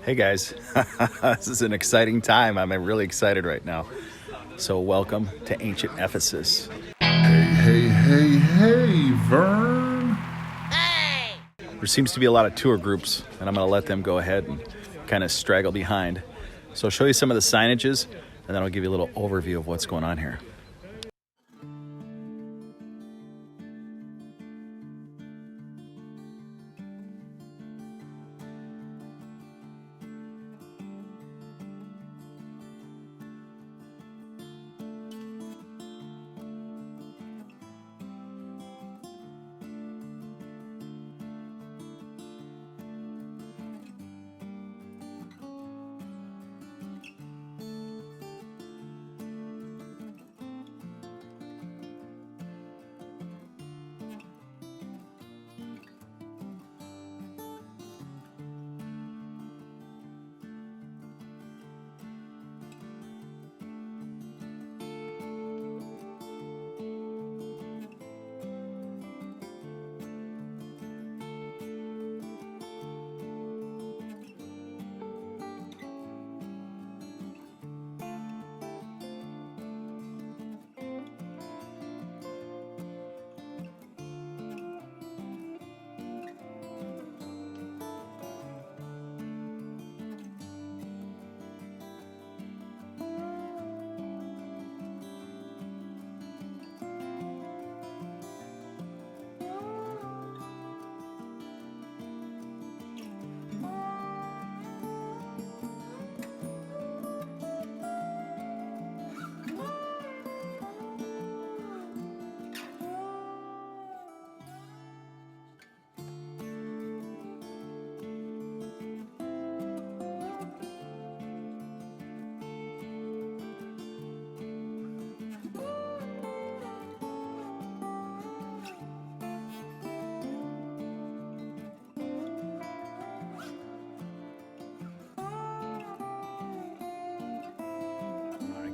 Hey guys, this is an exciting time. I'm really excited right now. So welcome to Ancient Ephesus. Hey, Vern. There seems to be a lot of tour groups, and I'm going to let them go ahead and kind of straggle behind. So I'll show you some of the signages, and then I'll give you a little overview of what's going on here.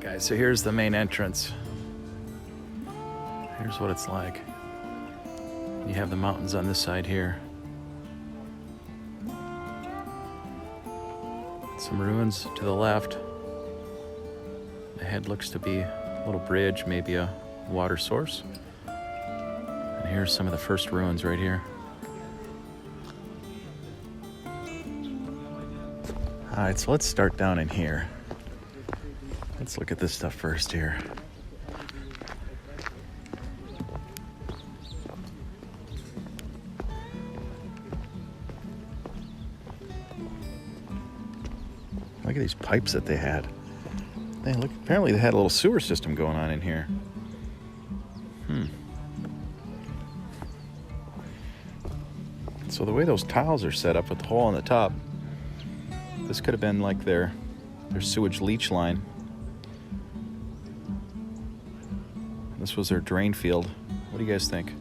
Guys, so here's the main entrance. Here's what it's like. You have the mountains on this side here. Some ruins to the left. Ahead looks to be a little bridge, maybe a water source. And here's some of the first ruins right here. All right, so let's start down in here. Let's look at this stuff first here. Look at these pipes that they had. Look, apparently they had a little sewer system going on in here. So the way those tiles are set up with the hole on the top, this could have been like their sewage leach line. This was their drain field. What do you guys think?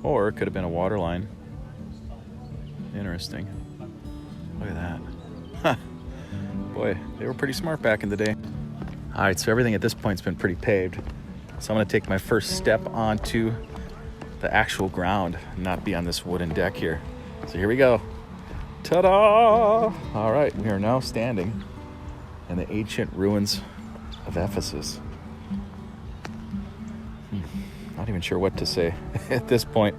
Or it could have been a water line. Interesting. Look at that. Huh. Boy, they were pretty smart back in the day. All right, so everything at this point's been pretty paved. So I'm gonna take my first step onto the actual ground and not be on this wooden deck here. So here we go. Ta-da! All right, we are now standing in the ancient ruins of Ephesus. Not even sure what to say at this point.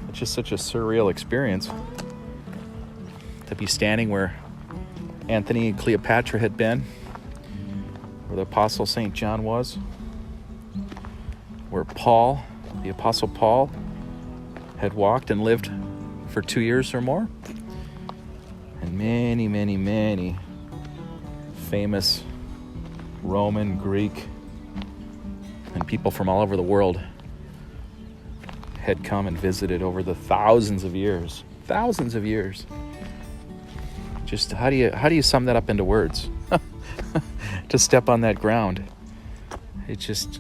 It's just such a surreal experience to be standing where Anthony and Cleopatra had been, where the Apostle St. John was, where Paul, the Apostle Paul, had walked and lived for 2 years or more, and many, many, many famous Roman, Greek, and people from all over the world had come and visited over the thousands of years. Just how do you sum that up into words? To step on that ground, there just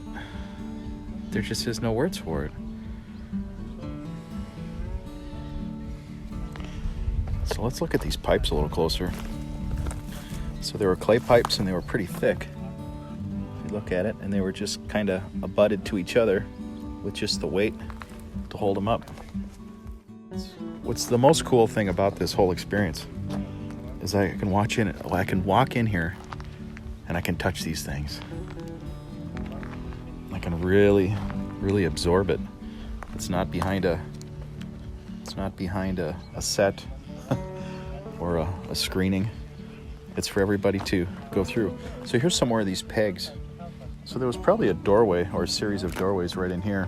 is no words for it. So let's look at these pipes a little closer. So they were clay pipes and they were pretty thick. If you look at it, and they were just kind of abutted to each other with just the weight to hold them up. what's the most cool thing about this whole experience is I can walk in here and I can touch these things. I can really, really absorb it. It's not behind a set or a screening. It's for everybody to go through. So here's some more of these pegs. So there was probably a doorway or a series of doorways right in here.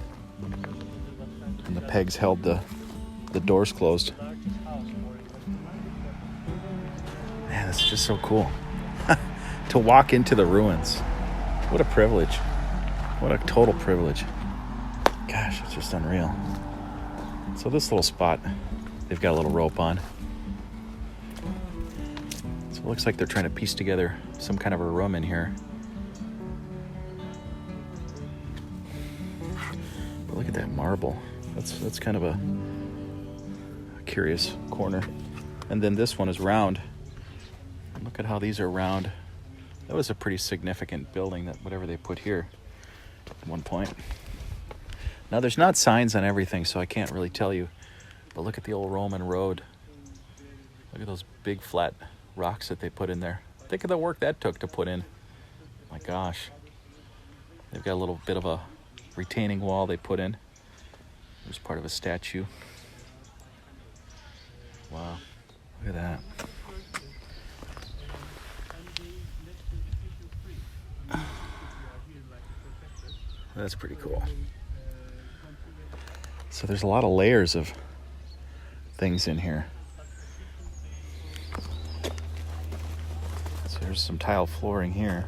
And the pegs held the doors closed. Man, that's just so cool. To walk into the ruins. What a privilege. What a total privilege. Gosh, it's just unreal. So this little spot, they've got a little rope on. So it looks like they're trying to piece together some kind of a room in here. But look at that marble. That's kind of a curious corner. And then this one is round. Look at how these are round. That was a pretty significant building, that whatever they put here at one point. Now there's not signs on everything, so I can't really tell you. But look at the old Roman road. Look at those big flat rocks that they put in there. Think of the work that took to put in. My gosh. They've got a little bit of a retaining wall they put in. There's part of a statue. Wow. Look at that. That's pretty cool. So there's a lot of layers of things in here. So there's some tile flooring here.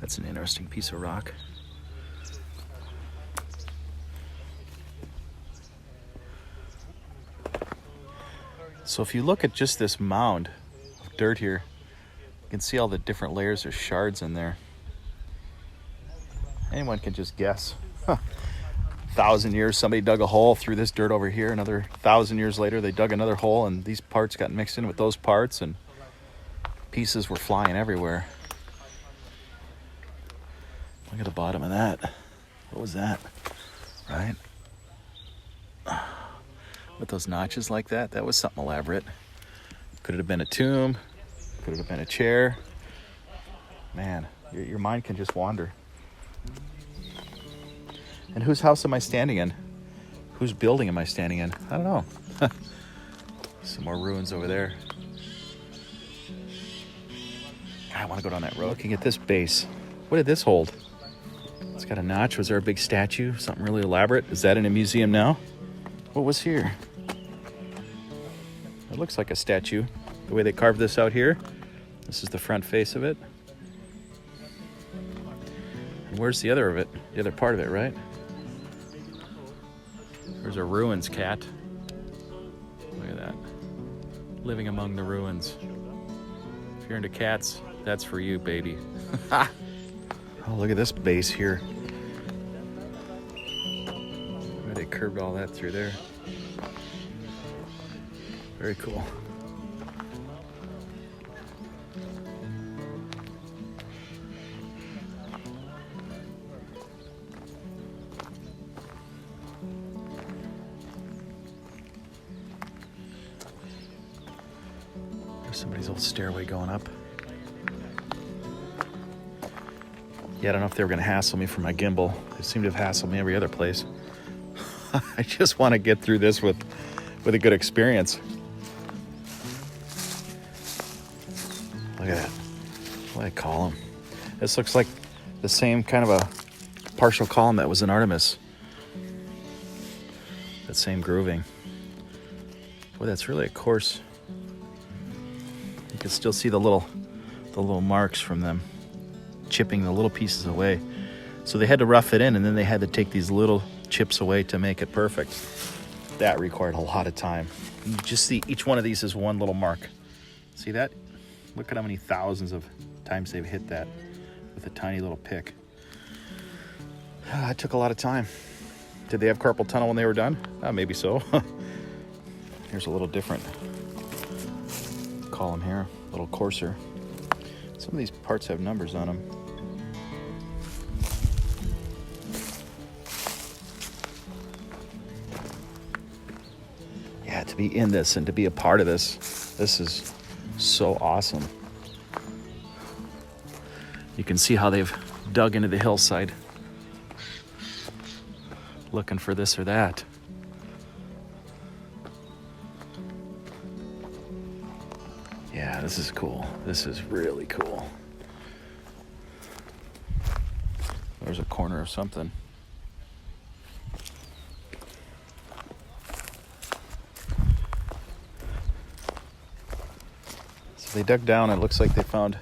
That's an interesting piece of rock. So if you look at just this mound of dirt here, you can see all the different layers of shards in there. Anyone can just guess. 1,000 years, somebody dug a hole through this dirt over here. Another 1,000 years later, they dug another hole, and these parts got mixed in with those parts, and pieces were flying everywhere. Look at the bottom of that. What was that? Right? With those notches like that, that was something elaborate. Could it have been a tomb? Could it have been a chair? Man, your mind can just wander. And whose house am I standing in? Whose building am I standing in? I don't know. Some more ruins over there. I want to go down that road. Looking at this base. What did this hold? It's got a notch. Was there a big statue? Something really elaborate? Is that in a museum now? What was here? It looks like a statue. The way they carved this out here. This is the front face of it. And where's the other of it? The other part of it, right? There's a ruins cat. Look at that. Living among the ruins. If you're into cats, that's for you, baby. Oh, look at this base here. They curved all that through there. Very cool. There's somebody's old stairway going up. Yeah, I don't know if they were going to hassle me for my gimbal. They seem to have hassled me every other place. I just want to get through this with a good experience. Look at that. What do I call them? This looks like the same kind of a partial column that was in Artemis. That same grooving. Boy, that's really a coarse. You can still see the little marks from them chipping the little pieces away. So they had to rough it in, and then they had to take these little chips away to make it perfect. That required a lot of time. You just see each one of these is one little mark. See that? Look at how many thousands of times they've hit that with a tiny little pick. It took a lot of time. Did they have carpal tunnel when they were done? Maybe so. Here's a little different column here, a little coarser. Some of these parts have numbers on them. Yeah, to be in this and to be a part of this is so awesome. You can see how they've dug into the hillside looking for this or that. Yeah, this is cool. This is really cool. There's a corner of something. So they dug down and it looks like they found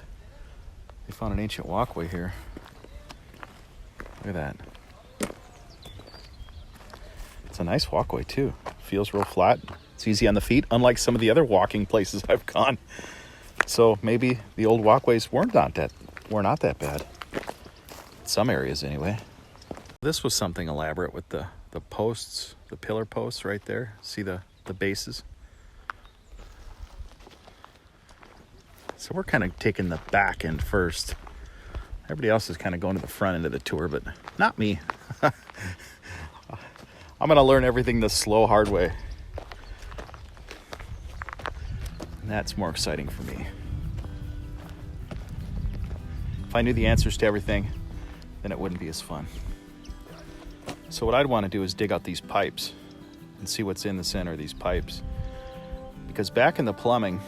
an ancient walkway here. Look at that. It's a nice walkway too. Feels real flat. It's easy on the feet, unlike some of the other walking places I've gone. So maybe the old walkways were not that bad. Some areas anyway. This was something elaborate with the posts, the pillar posts right there. See the bases? So we're kind of taking the back end first. Everybody else is kind of going to the front end of the tour, but not me. I'm going to learn everything the slow, hard way. And that's more exciting for me. If I knew the answers to everything, then it wouldn't be as fun. So what I'd want to do is dig out these pipes and see what's in the center of these pipes. Because back in the plumbing,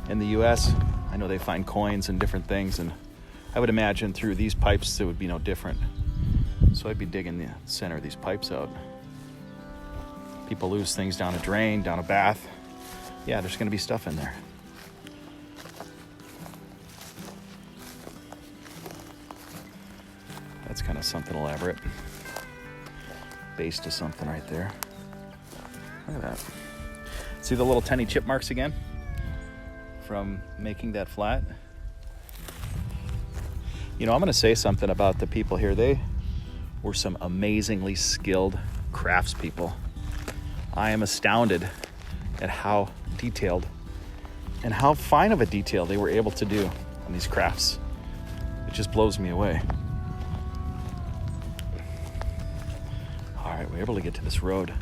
in the US, I know they find coins and different things, and I would imagine through these pipes it would be no different. So I'd be digging the center of these pipes out. People lose things down a drain, down a bath. Yeah, there's going to be stuff in there. That's kind of something elaborate. Base to something right there. Look at that. See the little tiny chip marks again? From making that flat. You know, I'm going to say something about the people here. They were some amazingly skilled craftspeople. I am astounded at how detailed and how fine of a detail they were able to do on these crafts. It just blows me away. All right, we're able to get to this road.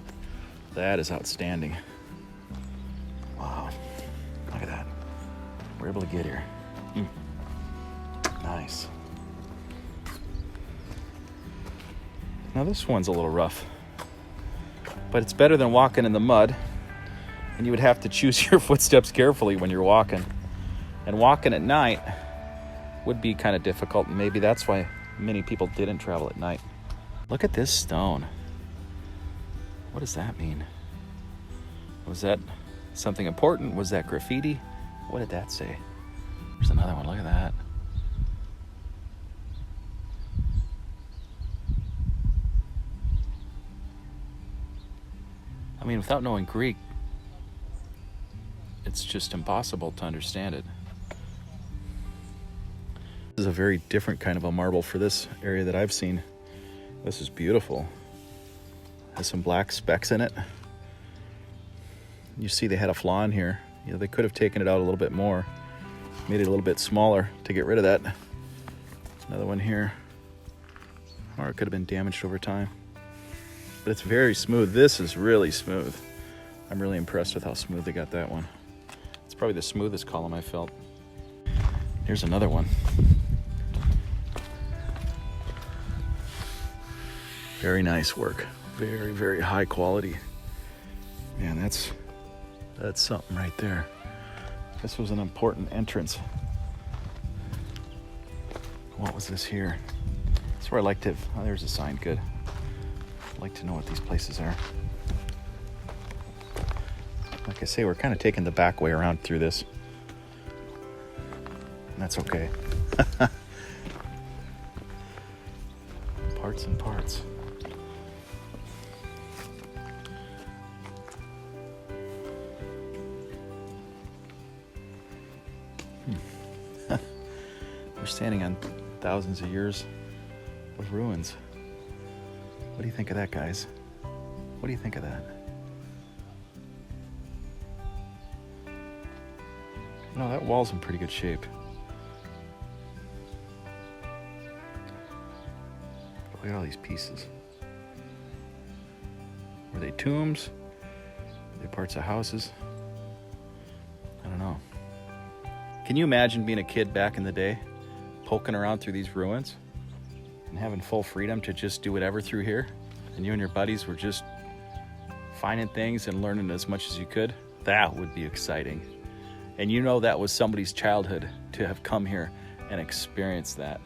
That is outstanding. Wow, look at that. We're able to get here. Nice. Now this one's a little rough, but it's better than walking in the mud, and you would have to choose your footsteps carefully when you're walking. And walking at night would be kind of difficult, and maybe that's why many people didn't travel at night. Look at this stone. What does that mean? Was that something important? Was that graffiti? What did that say? There's another one. Look at that. I mean, without knowing Greek, it's just impossible to understand it. This is a very different kind of a marble for this area that I've seen. This is beautiful. Has some black specks in it. You see they had a flaw in here. You know, they could have taken it out a little bit more, made it a little bit smaller to get rid of that. Another one here. Or it could have been damaged over time. But it's very smooth. This is really smooth. I'm really impressed with how smooth they got that one. It's probably the smoothest column I felt. Here's another one. Very nice work. Very, very high quality. Man, that's something right there. This was an important entrance. What was this here? That's where I like to, oh, there's a sign, good. I like to know what these places are. Like I say, we're kind of taking the back way around through this. And that's okay. Parts and parts. We're standing on thousands of years of ruins. What do you think of that, guys? What do you think of that? No, that wall's in pretty good shape. Look at all these pieces. Were they tombs? Were they parts of houses? I don't know. Can you imagine being a kid back in the day, poking around through these ruins and having full freedom to just do whatever through here? And you and your buddies were just finding things and learning as much as you could? That would be exciting. And you know that was somebody's childhood to have come here and experienced that.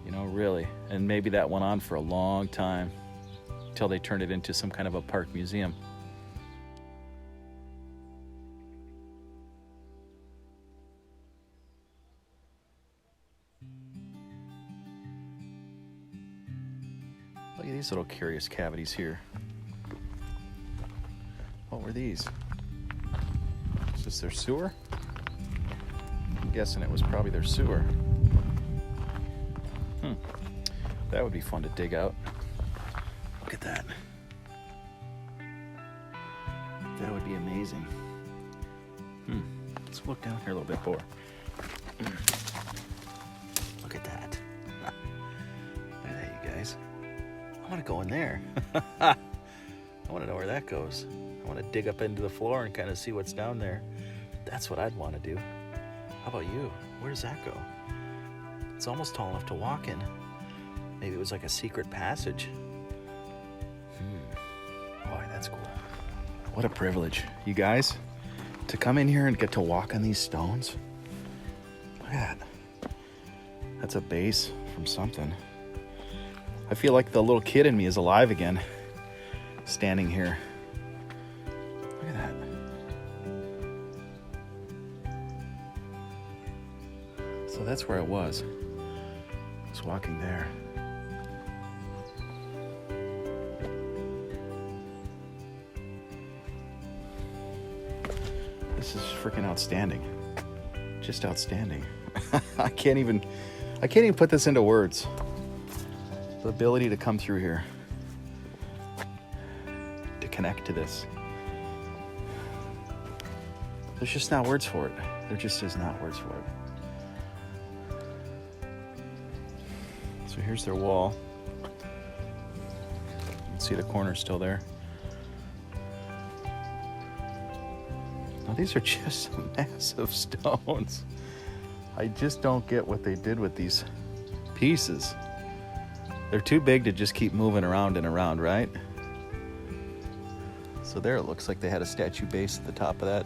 You know, really. And maybe that went on for a long time until they turned it into some kind of a park museum. Look at these little curious cavities here. What were these? Is this their sewer? I'm guessing it was probably their sewer. That would be fun to dig out. Look at that. That would be amazing. Let's look down here a little bit more. Look at that. Look at that, you guys. I want to go in there. I want to know where that goes. I want to dig up into the floor and kind of see what's down there. That's what I'd want to do. How about you? Where does that go? It's almost tall enough to walk in. Maybe it was like a secret passage. Boy, that's cool. What a privilege, you guys, to come in here and get to walk on these stones. Look at that. That's a base from something. I feel like the little kid in me is alive again, standing here. Look at that. So that's where I was. I was walking there. This is freaking outstanding. Just outstanding. I can't even put this into words. The ability to come through here, to connect to this. There's just not words for it. There just is not words for it. So here's their wall. You can see the corner still there. Now these are just massive stones. I just don't get what they did with these pieces. They're too big to just keep moving around and around, right? So there it looks like they had a statue base at the top of that.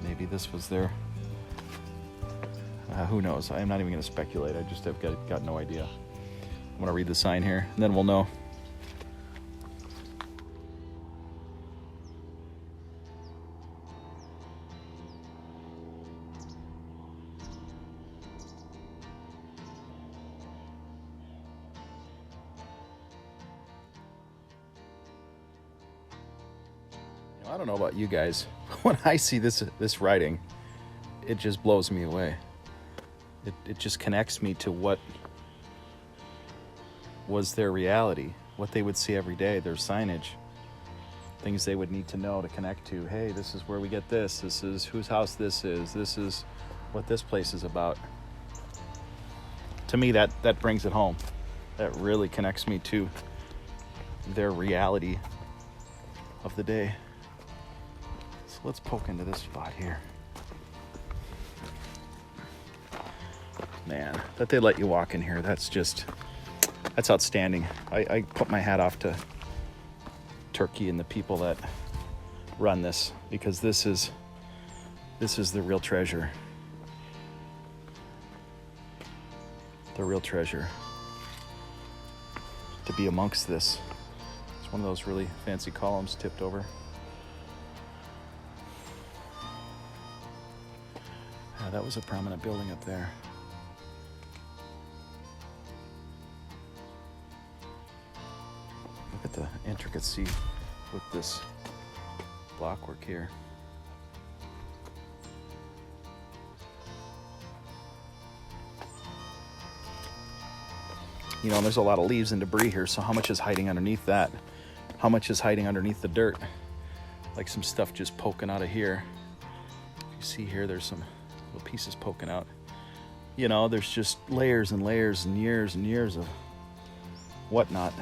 Maybe this was their... who knows? I'm not even going to speculate. I just have got no idea. I'm going to read the sign here, and then we'll know. I don't know about you guys. When I see this writing, it just blows me away. It just connects me to what was their reality, what they would see every day, their signage, things they would need to know to connect to. Hey, this is where we get this. This is whose house this is what this place is about. To me, that brings it home. That really connects me to their reality of the day. So let's poke into this spot here. Man, that they let you walk in here, that's outstanding. I put my hat off to Turkey and the people that run this, because this is the real treasure. The real treasure. To be amongst this. It's one of those really fancy columns tipped over. Yeah, that was a prominent building up there. Look at the intricacy with this blockwork here. You know, there's a lot of leaves and debris here, so how much is hiding underneath that? How much is hiding underneath the dirt? Like some stuff just poking out of here. You see here, there's some little pieces poking out. You know, there's just layers and layers and years of whatnot.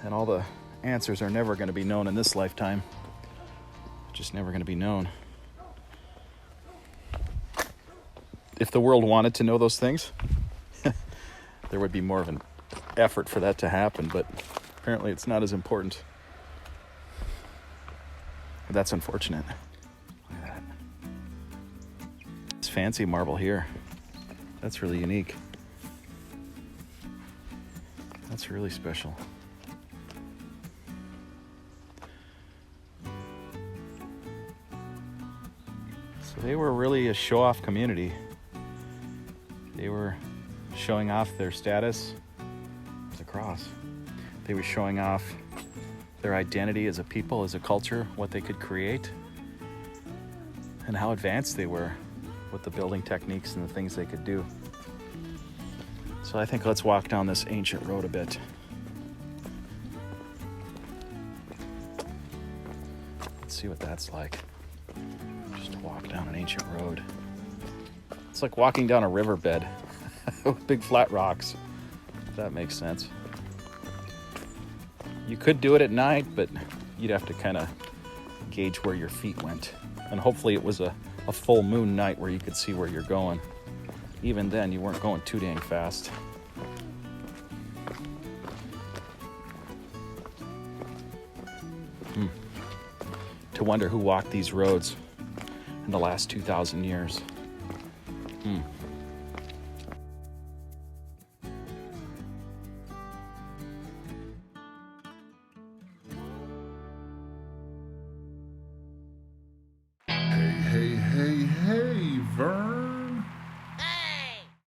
And all the answers are never going to be known in this lifetime. Just never going to be known. If the world wanted to know those things, there would be more of an effort for that to happen, but apparently it's not as important. That's unfortunate. Look at that. This fancy marble here. That's really unique. That's really special. So they were really a show-off community. They were showing off their status. There's a cross. They were showing off their identity as a people, as a culture, what they could create, and how advanced they were with the building techniques and the things they could do. So I think let's walk down this ancient road a bit. Let's see what that's like. Just to walk down an ancient road. It's like walking down a riverbed with big flat rocks, if that makes sense. You could do it at night, but you'd have to kind of gauge where your feet went. And hopefully it was a full moon night where you could see where you're going. Even then, you weren't going too dang fast. To wonder who walked these roads in the last 2,000 years. Hey, hey, hey,